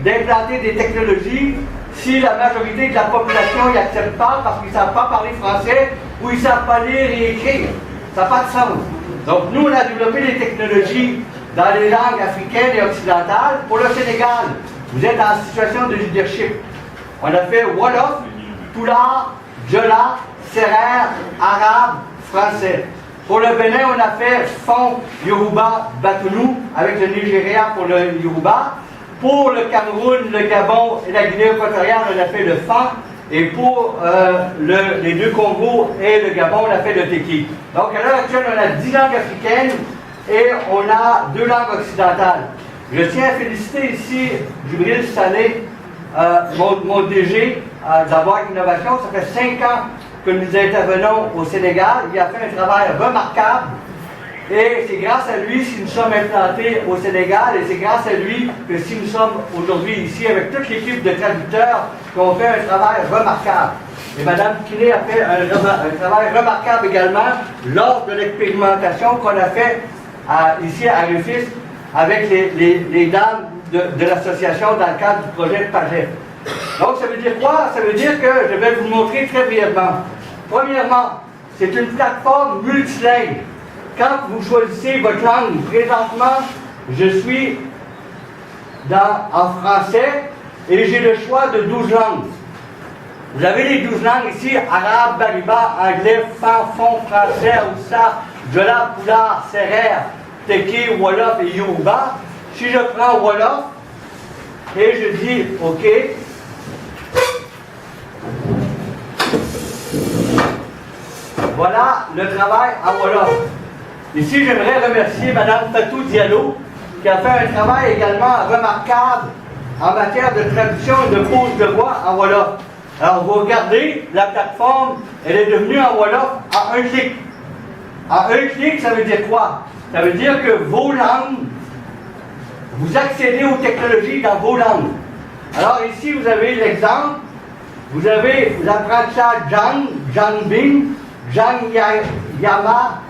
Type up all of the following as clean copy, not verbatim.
d'implanter des technologies si la majorité de la population n'y accepte pas parce qu'ils ne savent pas parler français ou ils ne savent pas lire et écrire. Ça n'a pas de sens. Donc nous, on a développé des technologies dans les langues africaines et occidentales. Pour le Sénégal, vous êtes en situation de leadership. On a fait Wolof, Pulaar, Diola, Sérère, Arabe, Français. Pour le Bénin, on a fait Fon, Yoruba, Batounou, avec le Nigeria pour le Yoruba. Pour le Cameroun, le Gabon et la Guinée équatoriale, on a fait le Fan. Et pour les deux Congos et le Gabon, on a fait le Teki. Donc à l'heure actuelle, on a 10 langues africaines et on a 2 langues occidentales. Je tiens à féliciter ici Djibril Saleh, mon DG d'Avoir Innovation. Ça fait 5 ans que nous intervenons au Sénégal. Il a fait un travail remarquable. Et c'est grâce à lui si nous sommes implantés au Sénégal et c'est grâce à lui que si nous sommes aujourd'hui ici avec toute l'équipe de traducteurs qu'on fait un travail remarquable. Et Mme Kiné a fait un travail remarquable également lors de l'expérimentation qu'on a fait ici à Rufisque avec les dames de l'association dans le cadre du projet PAGEF. Donc ça veut dire quoi? Ça veut dire que je vais vous montrer très brièvement. Premièrement, c'est une plateforme multilingue. Quand vous choisissez votre langue, présentement, je suis en français et j'ai le choix de 12 langues. Vous avez les 12 langues ici, arabe, bariba, anglais, fon, français, haussa, diola, pulaar, sérère, teki, wolof et yoruba. Si je prends wolof et je dis OK, voilà le travail en wolof. Ici, j'aimerais remercier Mme Fatou Diallo, qui a fait un travail également remarquable en matière de traduction et de pose de voix en Wolof. Alors, vous regardez, la plateforme, elle est devenue en Wolof en un clic. En un clic, ça veut dire quoi? Ça veut dire que vos langues, vous accédez aux technologies dans vos langues. Alors, ici, vous avez l'exemple. Vous avez l'apprentissage Jangbin, Yama.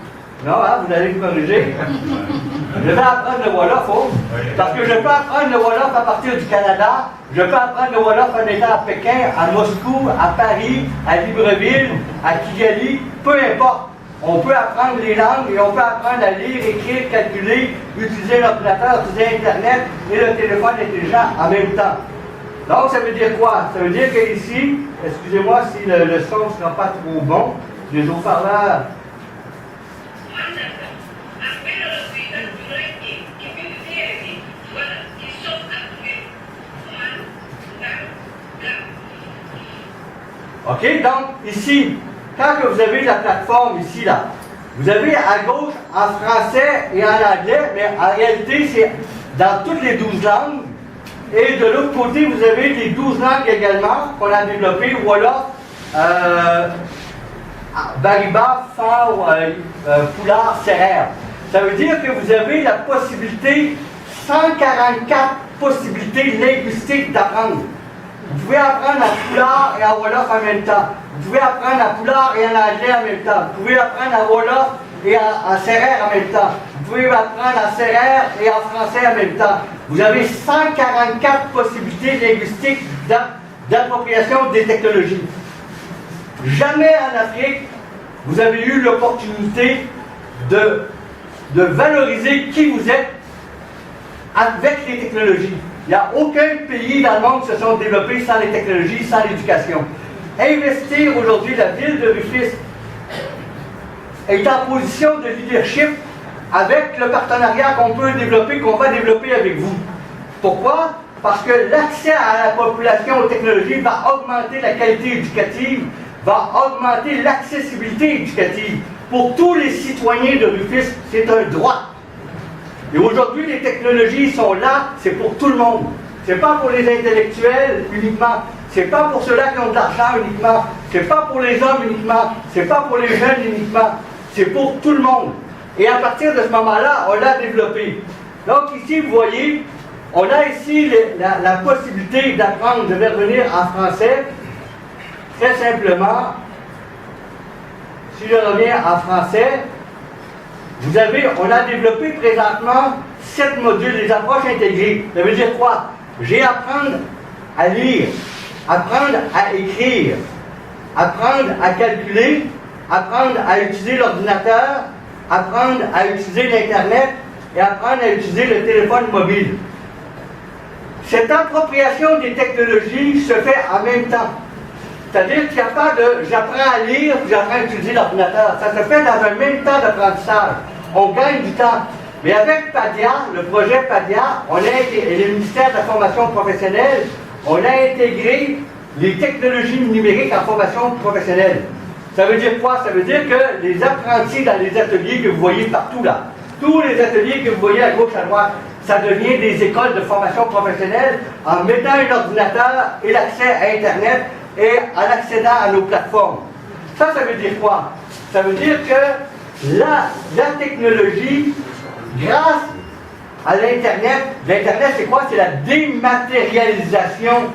Non, hein, vous allez me corriger. Je vais apprendre le Wolof, parce que je peux apprendre le Wolof à partir du Canada, je peux apprendre le Wolof en étant à Pékin, à Moscou, à Paris, à Libreville, à Kigali, peu importe. On peut apprendre les langues et on peut apprendre à lire, écrire, calculer, utiliser l'ordinateur, utiliser Internet et le téléphone intelligent en même temps. Donc, ça veut dire quoi? Ça veut dire qu'ici, excusez-moi si le son ne sera pas trop bon, les haut-parleurs. OK, donc ici, quand vous avez la plateforme ici, là, vous avez à gauche en français et en anglais, mais en réalité, c'est dans toutes les 12 langues. Et de l'autre côté, vous avez les 12 langues également qu'on a développées, Wolof, Bariba, Fon, Pulaar, Sérère. Ça veut dire que vous avez la possibilité, 144 possibilités linguistiques d'apprendre. Vous pouvez apprendre à Pulaar et à Wolof en même temps. Vous pouvez apprendre à Pulaar et en anglais en même temps. Vous pouvez apprendre à Wolof et à Sérère en même temps. Vous pouvez apprendre à Sérère et en français en même temps. Vous avez 144 possibilités linguistiques d'appropriation des technologies. Jamais en Afrique, vous avez eu l'opportunité de valoriser qui vous êtes avec les technologies. Il n'y a aucun pays dans le monde qui se sont développés sans les technologies, sans l'éducation. Investir aujourd'hui, la ville de Rufisque est en position de leadership avec le partenariat qu'on peut développer, qu'on va développer avec vous. Pourquoi? Parce que l'accès à la population aux technologies va augmenter la qualité éducative, va augmenter l'accessibilité éducative. Pour tous les citoyens de Rufisque, c'est un droit. Et aujourd'hui, les technologies sont là, c'est pour tout le monde. C'est pas pour les intellectuels uniquement, c'est pas pour ceux-là qui ont de l'argent uniquement, c'est pas pour les hommes uniquement, c'est pas pour les jeunes uniquement, c'est pour tout le monde. Et à partir de ce moment-là, on l'a développé. Donc ici, vous voyez, on a ici la possibilité d'apprendre, je vais revenir en français, très simplement. Si je reviens en français, on a développé présentement 7 modules, des approches intégrées. Ça veut dire quoi? J'ai apprendre à lire, apprendre à écrire, apprendre à calculer, apprendre à utiliser l'ordinateur, apprendre à utiliser l'Internet et apprendre à utiliser le téléphone mobile. Cette appropriation des technologies se fait en même temps. C'est-à-dire qu'il n'y a pas de « j'apprends à lire » puis « j'apprends à utiliser l'ordinateur ». Ça se fait dans un même temps d'apprentissage. On gagne du temps. Mais avec PADIA, le projet PADIA, et le ministère de la Formation professionnelle, on a intégré les technologies numériques en formation professionnelle. Ça veut dire quoi? Ça veut dire que les apprentis dans les ateliers que vous voyez partout là, tous les ateliers que vous voyez à gauche, à droite, ça devient des écoles de formation professionnelle en mettant un ordinateur et l'accès à Internet et en accédant à nos plateformes. Ça veut dire quoi? Ça veut dire que la technologie, grâce à l'Internet, l'Internet c'est quoi? C'est la dématérialisation